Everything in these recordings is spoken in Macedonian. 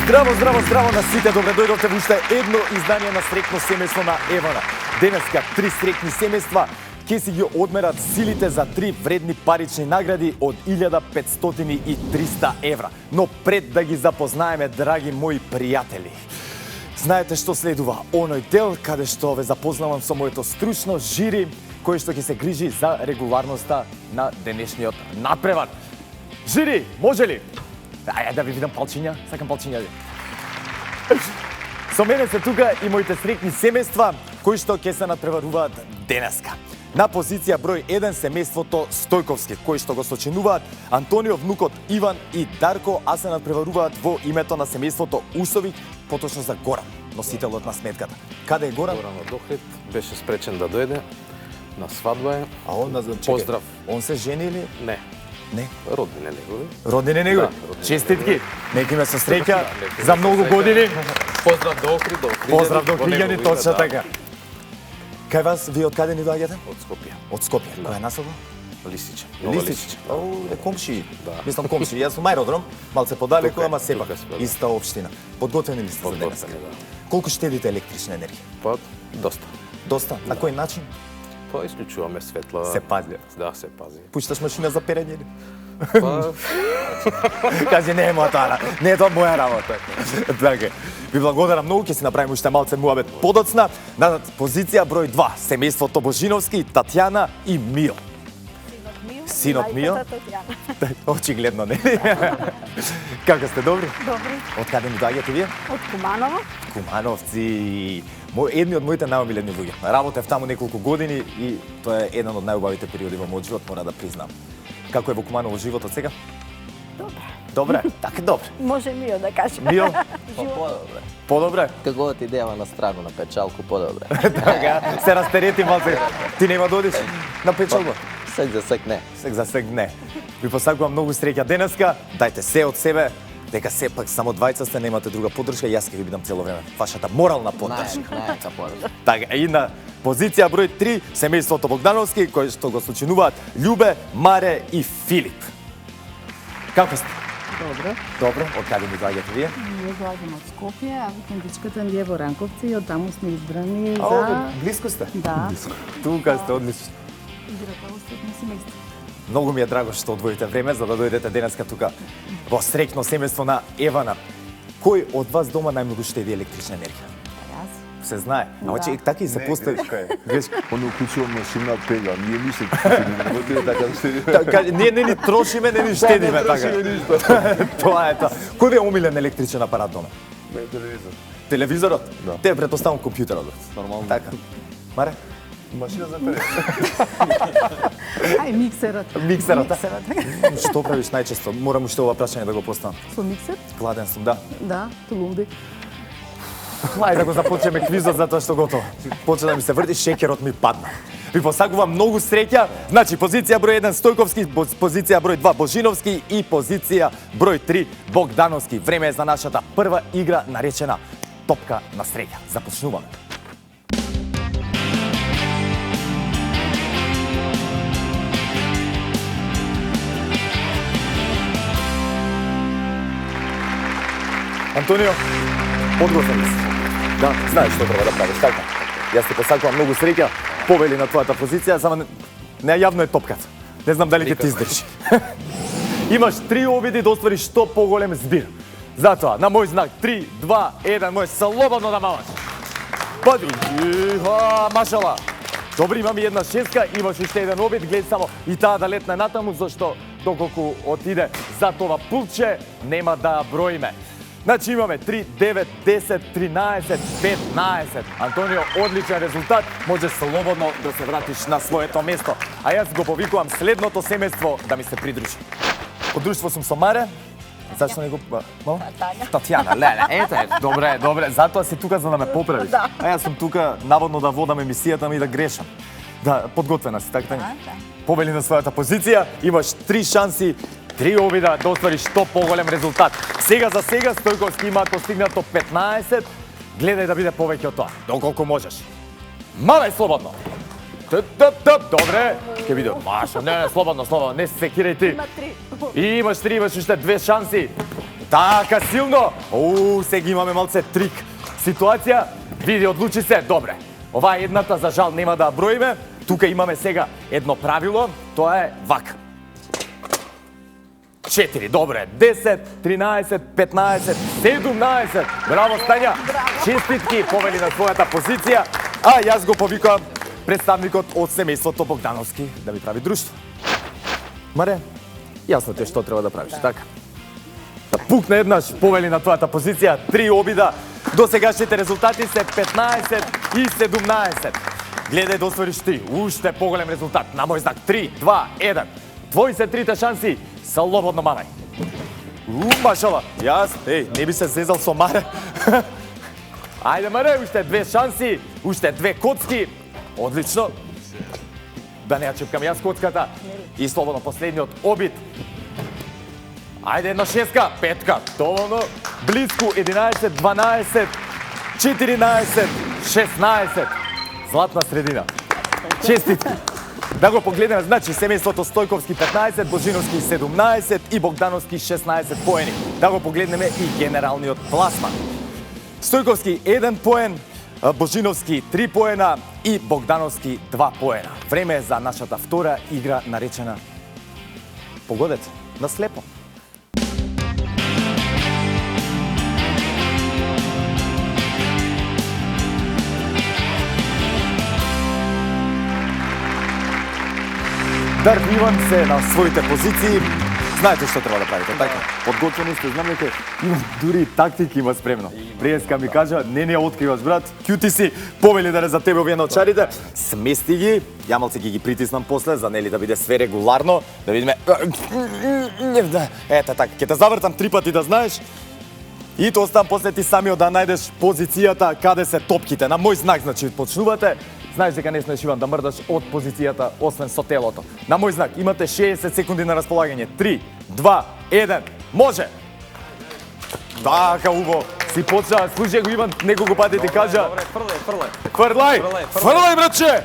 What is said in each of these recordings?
Здраво на сите, добре дојдовте во уште едно издание на Среќно семејство на Евана. Денеска 3 среќни семејства ќе си ги одмерат силите за 3 вредни парични награди од 1500 и 300 евра. Но пред да ги запознаеме, драги мои пријатели, знаете што следува? Оној дел каде што ве запознавам со моето стручно жири, кој што ќе се грижи за регуларноста на денешниот надпревар. Жири, може ли? Ајде да ви видам палчиња, сакам палчиња. Со мене се тука и моите среќни семејства, кои што ќе се надпреваруваат денеска. На позиција број 1 семејството Стојковски, кои што го сочинуваат Антонио, внукот Иван и Дарко, а се надпреваруваат во името на семејството Усовиќ, поточно за Горан, носителот на сметката. Каде е Горан? Горан од Охрид беше спречен да дојде на свадба е. А он поздрав. Он се жени или? Не. Не. Роднине негови. Роднине негови. Да, честитки. Неки ме со среќа за многу години. Поздрав до Охрид, Поздрав до Охриѓани, точно така. Кај вас, вие од каде ни доаѓате? Од Скопје. Од Скопје. Која насока? Лисиче. Лисиче. Комши. Да. Мислам комши. Јас сум аеродром, малце подалеку, Тука е, ама сепак тука сме, да. иста општина. Подготвени ли сте за денеска? Да. Колку штедите електрична енергија? Па, доста. Доста. На кој начин? Па, исклучуваме светла. Се пази. Да, се пази. Пушташ машина за перење или? Па, Кажи, не е моја не е тоа моја работа. Така. Ви благодарам многу, ќе си направиме уште малце муабет подоцна. На позиција број 2, семејството Божиновски, Татјана и Мио. Синот Мио. Очигледно, не? Како сте, добри? Добри. Од каде ми доаѓате вие? Од Куманово. Кумановци. Едни од моите најомилени луѓе. Работев таму неколку години и тоа е еден од најубавите периоди во мојот живот, мора да признам. Како е во Куманово животот сега? Добре. Добре, така добре. Може Мио да каже. Мио, Подобре. подобре? Како ти идеја на страну на печалку, подобре. Така, се растерети малце. Ти нема да одиш на печалба? Сек за сек не. Сек за сек не. Ви посакувам многу среќа денеска. Дајте се од себе. Дека сепак само двајца сте, немате друга поддршка, јас ќе ви бидам цело време вашата морална поддршка. Најака подобре. Така, и на позиција број 3, семејството Богдановски, кои што го сочинуваат Љубе, Маре и Филип. Како сте? Добро. Добро, од каде ми доаѓате вие? Ние доаѓаме од Скопје, а викендичката ни е во Ранковци и од таму сме избрани А, за... близко сте? Да. Тука сте, одлично. Играта во средно семејство. Многу ми е драго што одвоите време за да дојдете денеска тука во среќно семејство на Евана. Кој од вас дома најмногу штеди електрична енергија? Јас. Се знае. А очи така и се постави. Грешка. Он уклучува машина пега, ние ни се трошиме, така штеди. Така, ние не ни трошиме, не ни штедиме така. Тоа е тоа. Кој ви е омилен електричен апарат дома? Не, телевизор. Телевизорот? Да. Те претпоставам компјутерот. Нормално. Така. Маре? Машина за пере. Ај, миксерот. Миксерот, да? Миксерот. Што правиш најчесто? Морам уште ова прашање да го поставам. Со миксер? Гладен сум, да. Да, тулумби. Ајде да го започнеме квизот затоа што готово. Почна да ми се врти, шекерот ми падна. Ви посакувам многу среќа. Значи, позиција број 1 Стојковски, позиција број 2 Божиновски и позиција број 3 Богдановски. Време е за нашата прва игра наречена Топка на среќа. Започнуваме. Антонио, подготвен ли си? Да, знаеш што треба да правиш, така. Јас ти посакувам многу среќа, повели на твојата позиција, само не јавно е топката. Не знам дали ќе ти издржи. Имаш 3 обиди да оствариш што поголем збир. Затоа, на мој знак 3, 2, 1, можеш слободно да маваш. Пади, машала. Добри, имам и една шеска, имаш уште еден обид, гледај само и таа да летне натаму, зашто доколку отиде за това пулче, нема да броиме. Значи имаме 3, 9, 10, 13, 15. Антонио, одличен резултат. Може слободно да се вратиш на своето место. А јас го повикувам следното семејство да ми се придружи. Од друштво сум со Маре. Зашто не го... Татјана, леле, ете, добре, затоа си тука за да ме поправиш. Да. А јас сум тука наводно да водам емисијата ми и да грешам. Да, подготвена си, така? Повели на својата позиција, имаш 3 шанси, 3 обида да оствариш што поголем резултат. Сега за сега Стојковски има постигнато 15. Гледај да биде повеќе од тоа, доколку можеш. Мавај слободно. Добре, ќе биде. Маша, не, слободно, не се секирај ти. Има 3. И имаш 3, имаш уште 2 шанси. Така, силно. Сега имаме малце трик ситуација. Види, одлучи се. Добре. Ова е едната, за жал, нема да ја броиме. Тука имаме сега едно правило. Тоа е вака. 4, добре. 10, 13, 15, 17. Браво, Стања. Честитки, повели на својата позиција. А јас го повикувам представникот од семејството Богдановски да ми прави друштво. Маре, јасно ти е што треба да правиш, така? Да пукне еднаш, повели на твојата позиција, 3 обида. До сегашните резултати се 15 и 17. Гледај да освоиш ти, уште поголем резултат. На мој знак, 3, 2, 1. Твои се трите шанси, слободно манај. Машала, јас, не би се зезал со Маре. Ајде, Маре, уште 2 шанси, уште 2 коцки. Одлично. Да не ја чепкам јас коцката. И слободно последниот обид. Ајде, една шестка, петка, доволно. Близко, 11, 12, 14, 16. Златна средина. Честитки. Да го погледнеме, значи семејството Стојковски 15, Божиновски 17 и Богдановски 16 поени. Да го погледнеме и генералниот пласман. Стојковски 1 поен, Божиновски 3 поена и Богдановски 2 поена. Време е за нашата втора игра наречена Погодете на слепо. Дарко Иван се на своите позиции. Знаете што треба да правите, така? Подготвени сте, знам дека има дури и тактики има спремно. Приеска ми кажа, не откриваш, брат, кјути си, повели да не за тебе овие научарите, смести ги, ја малце ги притиснам после, за нели да биде све регуларно, да видиме... Ете така, ќе те завртам 3 пати да знаеш, и то оставам после ти самиот да најдеш позицијата каде се топките. На мој знак, значи, почнувате. Знаеш дека не смеш, Иван, да мрдаш од позицијата, освен со телото. На мој знак имате 60 секунди на располагање. 3, 2, 1, може! Така, убаво. Си почна, слушај го, Иван, неколку пати ти кажа. Добре, фрлај. Фрлај, братче!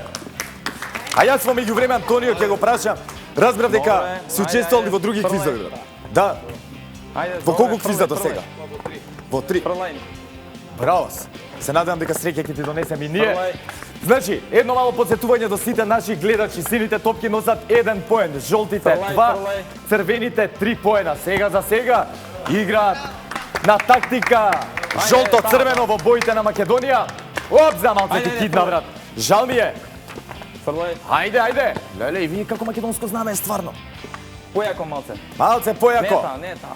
А јас во меѓувреме, Антонио, ќе го прашам. Разбрав дека си учествувал и во други квизови, брат. Да. Во колку квиза до сега? Во 3. Браво. Се надевам дека среќа ќе ти донесем и ние. Значи, едно мало подсетување до сите наши гледачи. Сините топки носат 1 поен, жолтите 2, црвените 3 поена. Сега за сега играат на тактика жолто-црвено во боите на Македонија. Оп, за малце ти кидна, брат. Жал ми е. Ајде. Леле, и вие како македонско знаме е стварно. Појако малце. Малце појако. Не та.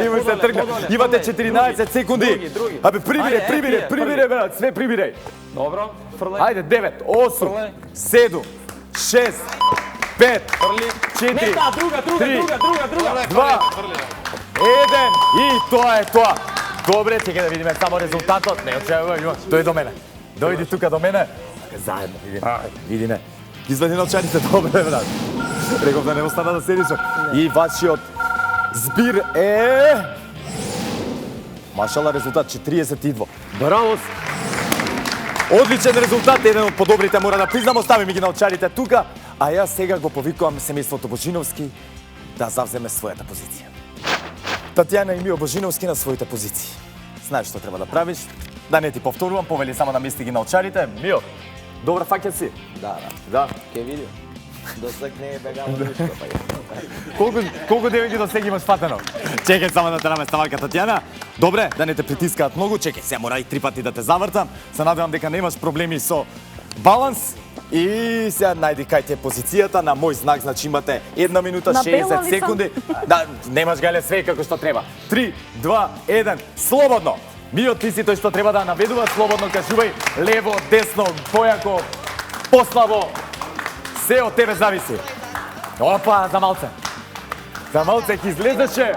Има се тргна. Имате 14 секунди. Абе, прибире, брат, све прибиреј. Добро, фрлај. Ајде, 9, 8, 7, 6, 5, 4, 3, 2, 1 и тоа е тоа. Добре, чекај да видиме само резултатот. Не, очевај, дојди до мене. Дојди тука до мене. Заедно, видиме. Извади научаните, добре, брат. Реков да не остана да седиш. И вашиот збир е... Машала, резултат 42. Браво! Одличен резултат, еден од подобрите, мора да признам, оставим ги научарите тука, а јас сега го повикувам семејството Божиновски да завземе својата позиција. Татјана и Мио Божиновски на своите позиции. Знаеш што треба да правиш, да не ти повторувам, повели само да мести ги научарите. Мио, добра фаќа си? Да. Ке видим. До сега не е бегало ништо, Колку девојки до сега имаш фатено? Чекај само да те наместа малка Татјана. Добре, да не те притискаат многу, чекај, сега мора и 3 пати да те завртам. Се надевам дека немаш проблеми со баланс. И сега најди кај те позицијата, на мој знак, значи имате 1 минута 60 секунди. Да, немаш гале све како што треба. 3, 2, 1, слободно. Мио, ти си тој што треба да наведува, слободно кажувај, лево, десно, појако, послабо. Се од тебе зависи. Опа, за малце. За малце ќе излезеше.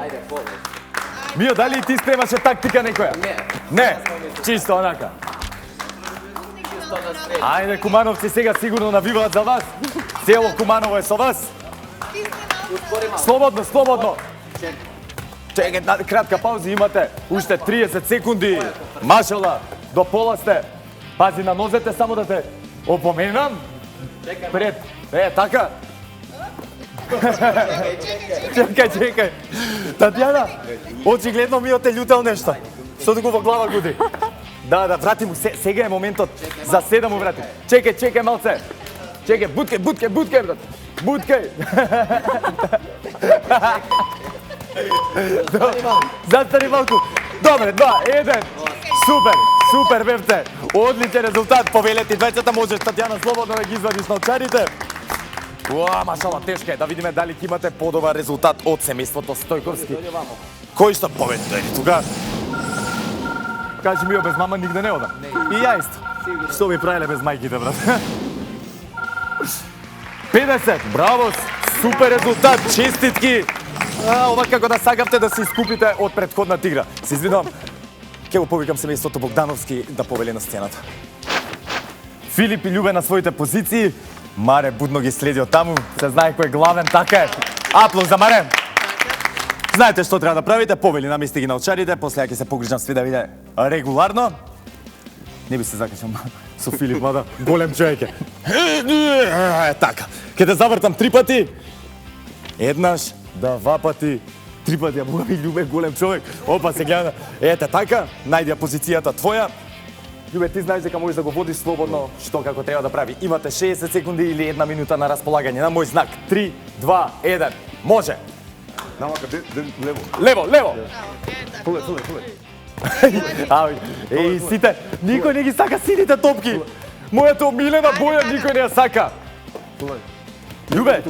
Мио, дали и ти спремаше тактика некоја? Не, чисто онака. Ајде, Кумановци сега сигурно навиваат за вас. Цело Куманово е со вас. Слободно. Чекај, кратка пауза имате. Уште 30 секунди. Машала, до пола сте. Пази на нозете, само да те опоменам. Пред. Така. Чекај. Татјана, очигледно ми те љутел нешто. Што го во глава гуди. Да, врати му, сега е моментот за 7 му врати. Чекај малце. Чекај, буткај, брат. Буткај. Застани малку. Добре, 2-1. Супер, бевте. Одличен резултат. Повелете двајцата, можеш Татјана слободно да ги извадиш научарите. Машала, тешка е. Да видиме дали ќе имате подобар резултат од семејството Стојковски. Кој што победи тука? Кажи ми, без мама нигде не одам. И ја исто. Што би правиле без мајките, брат? 50, браво, супер резултат, честитки. Ова како да сакавте да се искупите од претходната игра. Се извинувам, ќе го повикам семејството Богдановски да повели на сцената. Филип и Љубе на своите позиции. Маре будно ги следи од таму, се знае кој е главен, така е. Аплауз за Маре. Знаете што треба да правите, повели намести ги на очарите, после ќе се погрижам све да биде регуларно. Не би се закачам со Филип, мада голем човек е. Така, ќе те завртам 3 пати. Еднаш, 2 пати, 3 пати, а Бога ми Љубе голем човек. Опа, се гледа. Ете така, најди ја позицијата твоја. Љубе, ти знаеш дека можеш да го водиш слободно што како треба да прави. Имате 60 секунди или 1 минута на располагање. На мој знак. 3, 2, 1. Може. Намака, Лево. Фуле. Еј, сите, никој не ги сака сините топки. Мојата омилена боја никој не ја сака. Љубе,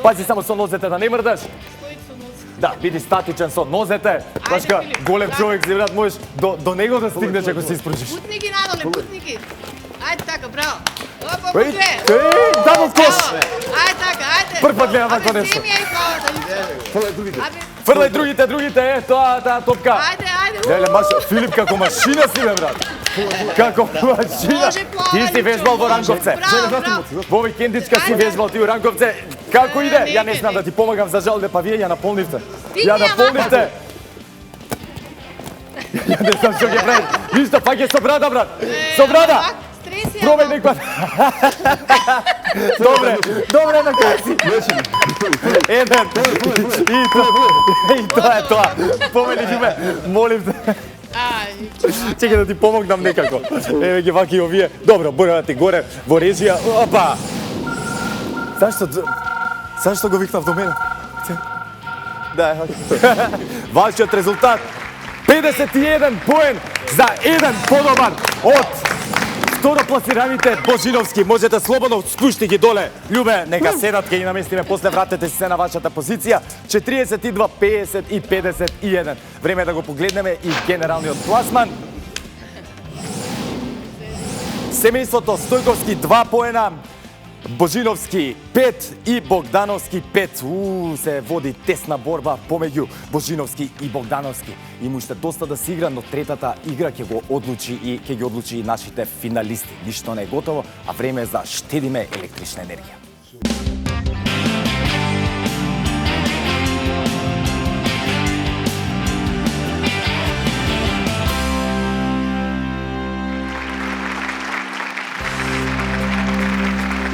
пази само со нозете да не мрдаш. Да, биди статичен со нозете. Башка, голем човек си, брат, можеш до него да стигнеш ако се испружиш. Путни ги надоле, путни ги. Ајде така, браво. Опа, Еј, путле. дабл кош. Ајде така, ајде. Прв пат гледам вакво нешто. Фрлај другите, таа топка. Ајде. Леле, Филип како машина си, бе, брат. Како машина. Ти си вежбал во Ранковце. Во викендичка си вежбал ти во Ранковце. Како иде? Ја не знам да ти помагам, за жал, па вие ја наполнивте. Ја наполнивте. Ја не знам што ќе правиш. Ништо, пак е со брада, брат. Со брада. Пробај некој. Добре, на кој си. Еден. И тоа е тоа. Помени Љубе, молим те. Чекај да ти помогнам некако. Еве ги ваки овие. Добро, бора ти горе во режија. Опа. Зашто го викнав до мене? Да, вашиот резултат 51 поен за еден подобар од второпласираните Божиновски. Можете слободно спушти ги доле. Љубе, нека седат, ќе ги наместиме, после вратете се на вашата позиција. 42, 50 и 51. Време е да го погледнеме и генералниот пласман. Семејството Стојковски 2 поена, Божиновски 5 и Богдановски 5. Се води тесна борба помеѓу Божиновски и Богдановски. Има уште доста да се игра, но третата игра ќе го одлучи и ќе ги одлучи и нашите финалисти. Ништо не е готово, а време е за штедиме електрична енергија.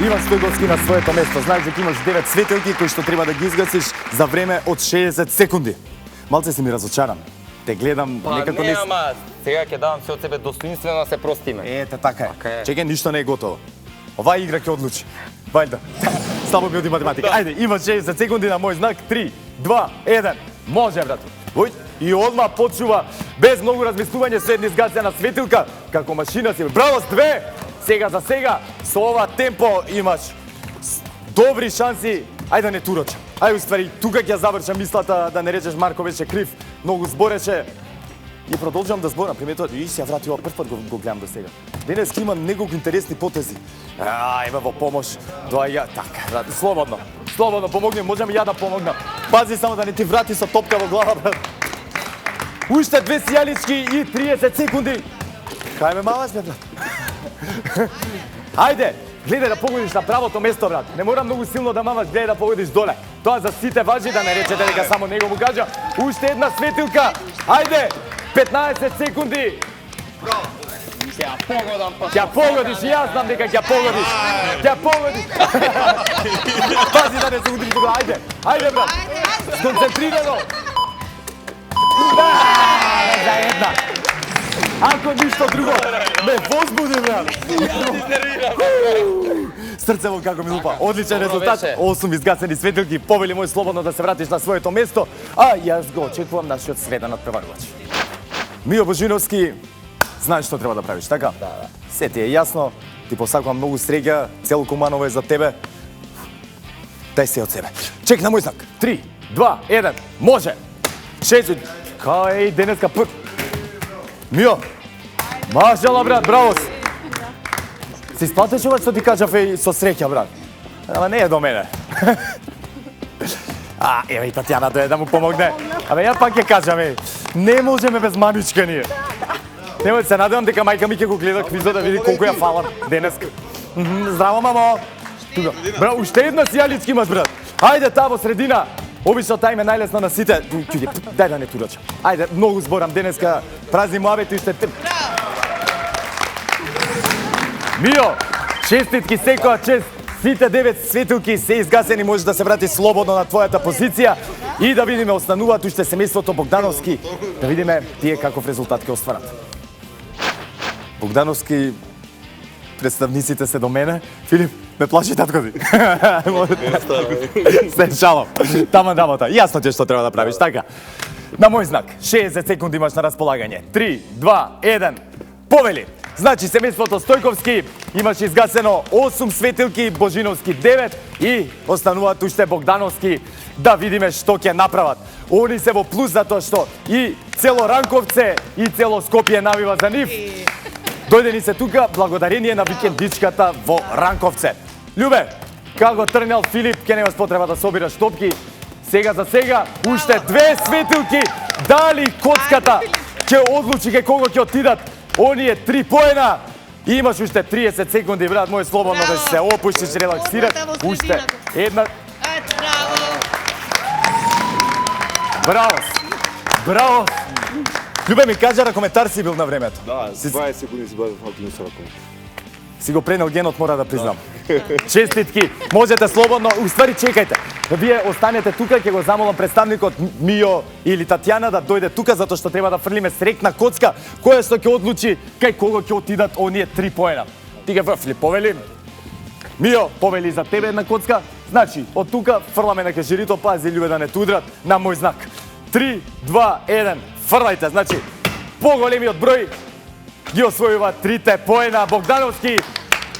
Иван Стојковски на своето место. Знаеш дека имаш 9 светилки кои што треба да ги изгасиш за време од 60 секунди. Малце си ми разочаран. Те гледам некако не... Ама, сега ќе давам се од себе достоинствено да се простиме. Ете, така е. Чекај, ништо не е готово. Оваа игра ќе одлучи. Вајда. Слабо ми оди математика. Ајде, има 60 секунди на мој знак. 3, 2, 1. Може, брат. И одма почува без многу размислување со една изгасена светилка како машина си. Браво, 2. Сега за сега, со ова темпо имаш добри шанси. Ајде да не турочам. Ајде, уствари, тука ќе завршам мислата, да не речеш Марко беше крив, многу збореше. И продолжам да зборам, приметувам, и се ја врати ова прв пат го гледам до сега. Денес има неколку интересни потези. Има во помош. Доаѓа, така, брат, слободно, помогни, можам и ја да помогнам. Пази само да не ти врати со топка во глава, брат. Уште 2 сијалички и 30 секунди. Хајме малаш, брат. Ајде, гледај да погодиш на правото место, брат. Не мора многу силно да мамаш, гледај да погодиш доле. Тоа за сите важи, да не речете дека само него му кажа. Уште една светилка. Ајде, 15 секунди. Ќе погодиш, и јас знам дека ќе погодиш. Ќе погодиш. Пази да не се удриш тука, ајде. Ајде, брат. Сконцентрирано. За една. Ако ништо друго, ме возбуди, брат. Срцево како ми лупа. Одличен резултат. 8 изгасени светилки. Повели мој слободно да се вратиш на своето место, а јас го очекувам нашиот среден надпреварувач. Мио Божиновски, знаеш што треба да правиш, така? Да. Се ти е јасно, ти посакувам многу среќа, цело Куманово е за тебе. Дај се од себе. Чек на мој знак. 3, 2, 1, може! 6, кај денеска прв. Мио, мажала, брат, браво си. Си сплатиш ова што ти кажав со среќа, брат? Ама не е до мене. Еве и Татјана дојде да му помогне. Абе, ја пак ќе кажам, не можеме без мамичка ние. Немој се надевам дека мајка ми ќе го гледа квизот да види колку ја фалам денеска. Здраво, мамо. Тука. Бра, уште една сијалички имаш, брат. Ајде таа во средина. Обично таа им е најлесно на сите. Дај да не турача. Ајде, многу зборам денеска. Празни муабети уште три. Мио, честитки, секоја чест. Сите 9 светилки се изгасени, можеш да се врати слободно на твојата позиција и да видиме остануваат уште семејството Богдановски. Да видиме тие каков резултат ќе остварат. Богдановски, представниците се до мене. Филип, ме плаши татко ти. Се шалам. Тама дамата. Јасно ти е што треба да правиш, така? На мој знак, 60 секунди имаш на располагање. 3, 2, 1, повели! Значи, семејството Стојковски имаше изгасено 8 светилки, Божиновски 9 и остануваат уште Богдановски. Да видиме што ќе направат. Они се во плюс затоа што и цело Ранковце и цело Скопје навива за нив. Дојдени се тука благодарение на викендичката во Ранковце. Љубе, како тргнал Филип, ќе немаш потреба да собираш топки. Сега за сега, уште 2 светилки. Дали коцката ќе одлучи кај кого ќе отидат оние 3 поена. И имаш уште 30 секунди, брат, мој слободно да се опуштиш, релаксираш. Уште една... Браво! Браво! Љубе ми кажа на коментар си бил на времето. Да, 20 секунди си бъде фактивно са раком. Си го пренел генот, мора да признам. Честитки, можете слободно, уствари чекајте. Вие останете тука, ќе го замолам представникот Мио или Татјана да дојде тука, затоа што треба да фрлиме срекна коцка, која што ќе одлучи кај кого ќе отидат оние 3 поена. Ти ге врфли, повели? Мио, повели за тебе една коцка. Значи, од тука фрламе на кеширито, пази љубе да не тудрат на мој знак. 3, 2, 1, фрлајте. Значи, поголемиот број ги освојува 3 поена. Богдановски,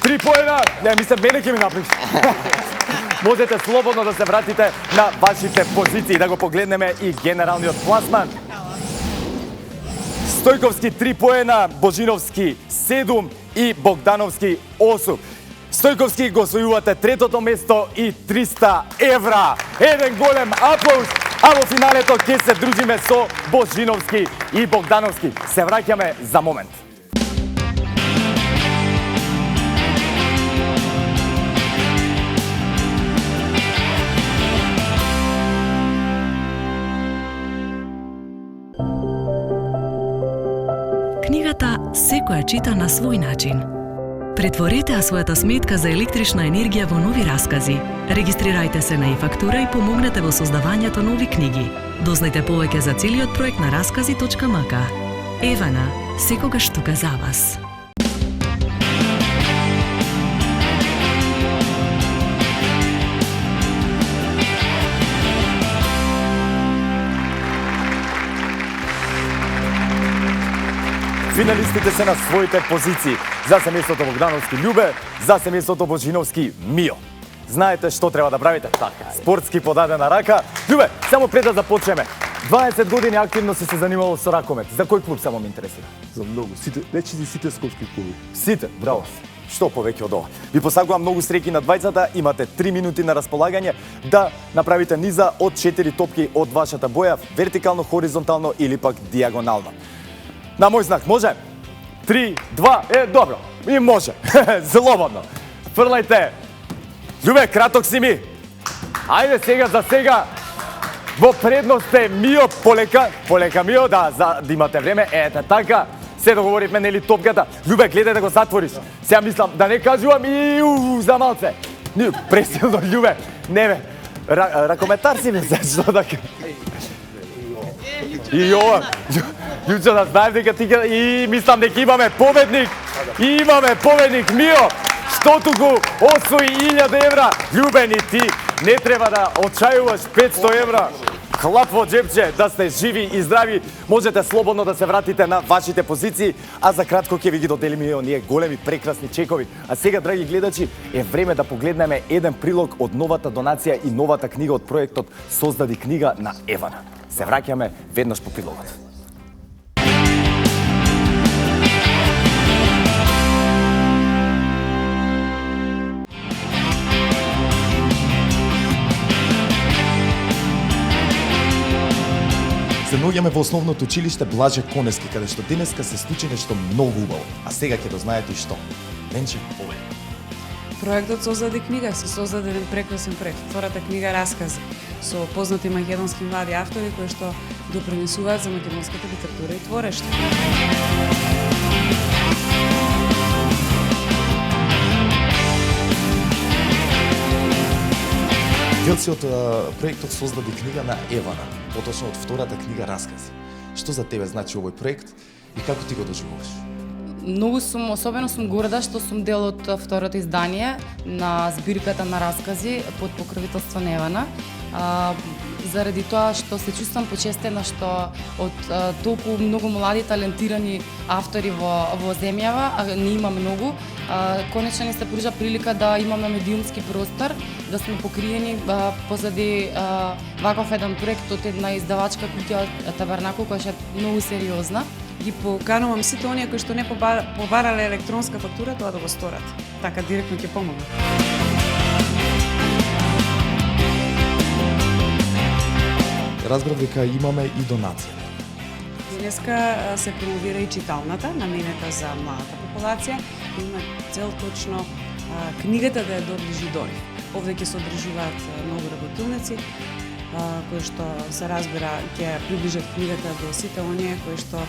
3 поена. Не, мислам, мене ќе ми направиш. Можете слободно да се вратите на вашите позиции, да го погледнеме и генералниот пласман. Стојковски 3 поена, Божиновски 7 и Богдановски 8. Стојковски го освојувате третото место и 300 евра. Еден голем аплауз, а во финалето ќе се дружиме со Божиновски и Богдановски. Се враќаме за момент. Книгата секоја чита на свој начин. Претворете својата сметка за електрична енергија во нови раскази. Регистрирајте се на e-фактура и помогнете во создавањето нови книги. Дознајте повеќе за целиот проект на раскази.мк. Евана, секогаш тука за вас. Финалистите се на своите позиции. За семејството Богдановски Љубе, за семејството Божиновски Мио. Знаете што треба да правите? Така, спортски подадена рака. Љубе, само пред да започнеме. 20 години активно си се занимавал со ракомет. За кој клуб само ме интересира? За многу. Сите скопски клуби. Сите, браво. Што повеќе од ова? Ви посакувам многу среќи на двајцата. Имате 3 минути на располагање да направите низа од 4 топки од вашата боја, вертикално, хоризонтално или пак диагонално. На мој знак, може? 3, 2, добро. И може. Слободно. Фрлајте. Љубе, краток си ми. Ајде сега за сега. Во предност е Мио, полека Мио, да имате време. Ете така. се договоривме, нели топката. Љубе, гледај да го затвориш. Сега мислам да не кажувам и за малце. Не, пресилно, Љубе. Не бе. Ракометар си бе, што да И ова, јуче да знаеш дека ти и мислам дека имаме победник. Имаме победник, Мио. Што туку освои 1000 евра. Љубени ти, не треба да очајуваш 500 евра. Хлап во джепче, да сте живи и здрави, можете слободно да се вратите на вашите позиции, а за кратко ќе ви ги доделиме оние големи прекрасни чекови. А сега, драги гледачи, е време да погледнеме еден прилог од новата донација и новата книга од проектот Создади книга на Евана. Се враќаме веднаш по прилогот. Се наоѓаме во основното училиште Блаже Конески, каде што денеска се случи нешто многу убаво. А сега ќе дознаете и што. Ленче, повели. Проектот Создади книга се создаде еден прекрасен проект. Втората книга раскази со познати македонски млади автори кои што допринесуваат за македонската литература и творештво. Дел си од проектот Создади книга на Евана, поточно од втората книга раскази. Што за тебе значи овој проект и како ти го доживуваш? Многу сум, особено сум горда што сум дел од второто издание на збирката на раскази под покровителство на Евана. Заради тоа што се чувствам почестена што од толку многу млади талентирани автори во земјава, а не има многу, конечно ни се пружа прилика да имаме медиумски простор, да сме покриени позади ваков еден проект од една издавачка куќа Табарнакул, која е многу сериозна. Ги поканувам сите оние кои што не побарале електронска фактура тоа да го сторат. Така директно ќе помогне. Разбрав дека имаме и донација. Денеска се промовира и читалната, наменета за младата популација. Има цел точно книгата да ја доближи до нив. Овде ќе се одржуваат многу работилници, кои што се разбира ќе приближат книгата до сите оние кои што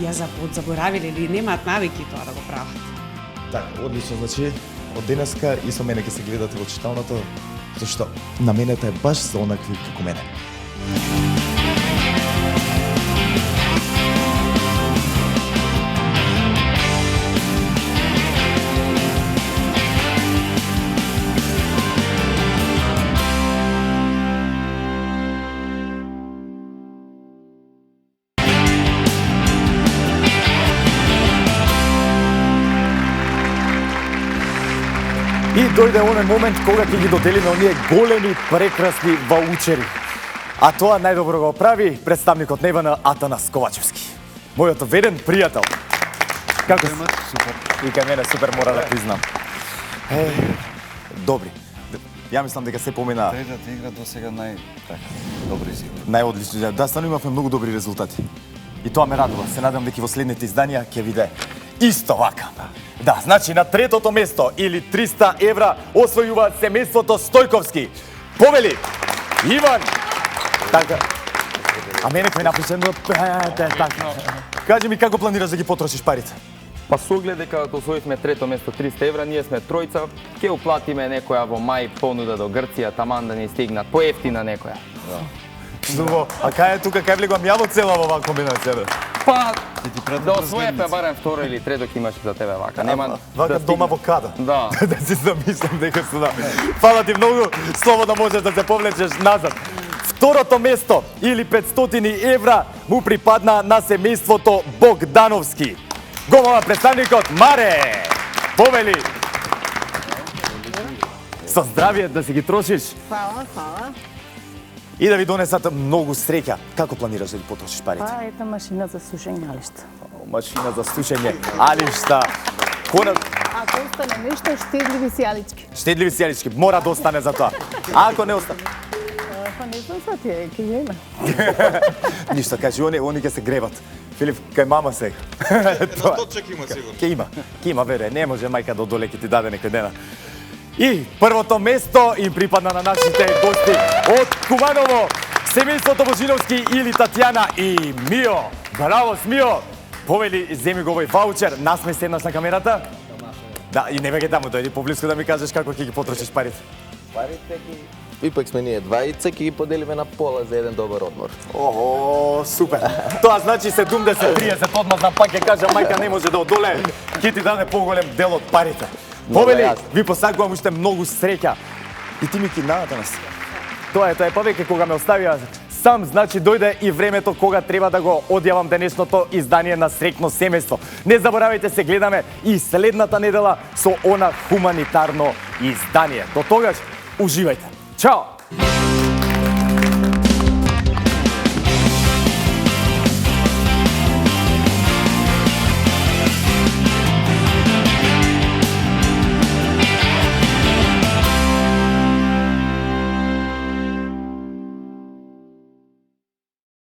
ја заборавиле или немаат навики тоа да го прават. Така, одлично, значи од денеска и со мене ќе се гледате во читалната, зашто наменета е баш за онакви како мене. И дојде оној момент кога ќе ги доделиме оние големи, прекрасни ваучери. А тоа најдобро го прави представникот на Евана Атанас Ковачевски. Мојот верен пријател. Како си? Супер. И кај мене супер, мора да признам. Добри. Ја мислам дека се помина Третата игра до сега добри си. најодлични. Да, стварно имавме многу добри резултати. И тоа ме радува. Се надам дека во следните изданија ќе биде исто вака. Да, значи на третото место или 300 евра освојува семејството Стојковски. Повели Иван. Така. А мене кој напише така. Кажи ми како планираш да ги потрошиш парите? Па со оглед дека освоивме трето место 300 евра, ние сме тројца, ќе уплатиме некоја во мај понуда до Грција, таман да ни стигнат поевтина некоја. Зубо, а кај е тука, кај влегувам ја во цела во оваа комбинација, бе? Па, да освојаме барем второ или трето ќе имаше за тебе вака. Нема вака дома во када. Да. Да си замислам дека су да. Фала ти многу, слободно можеш да се повлечеш назад. Второто место или 500 евра му припадна на семејството Богдановски. Голова представникот Маре. Повели. Со здравие да си ги трошиш. Фала, фала. И да ви донесат многу среќа. Како планираш да ги потрошиш парите? Па, ета машина за сушење алишта. Машина за сушење алишта. Ако остане нешто, штедливи сијалички. Штедливи сијалички, мора да остане за тоа. А ако не остане? Па не знам са тие, ке ја има. Ништо, кажи, они ќе се греват. Филип, кај мама сега. Сточек има сигурно. Ќе има, вере, не може мајка да одоле ќе ти даде некој дена. И првото место им припадна на нашите гости од Куманово, семејството Божиновски или Татјана и Мио. Браво, Смио! Повели, земи го овој ваучер, насмеј се еднаш на камерата. Да, и не бегај таму, дојди поблиску да ми кажеш како ќе ги потрошиш парите. Парите ги... Ипак сме ние двајца, ќе ги поделиме на пола за еден добар одмор. Ого, супер. Тоа значи 70-30 одмазна, пак ќе кажа мајка не може да одолее. Ќе ти даде поголем дел од парите. Повели, ви посакувам уште многу среќа. И ти ми киднава данас. Тоа е, па веќе кога ме оставија сам, значи дојде и времето кога треба да го одјавам денешното издание на Среќно семејство. Не заборавајте, се гледаме и следната недела со она хуманитарно издание. До тогаш, уживајте. Чао!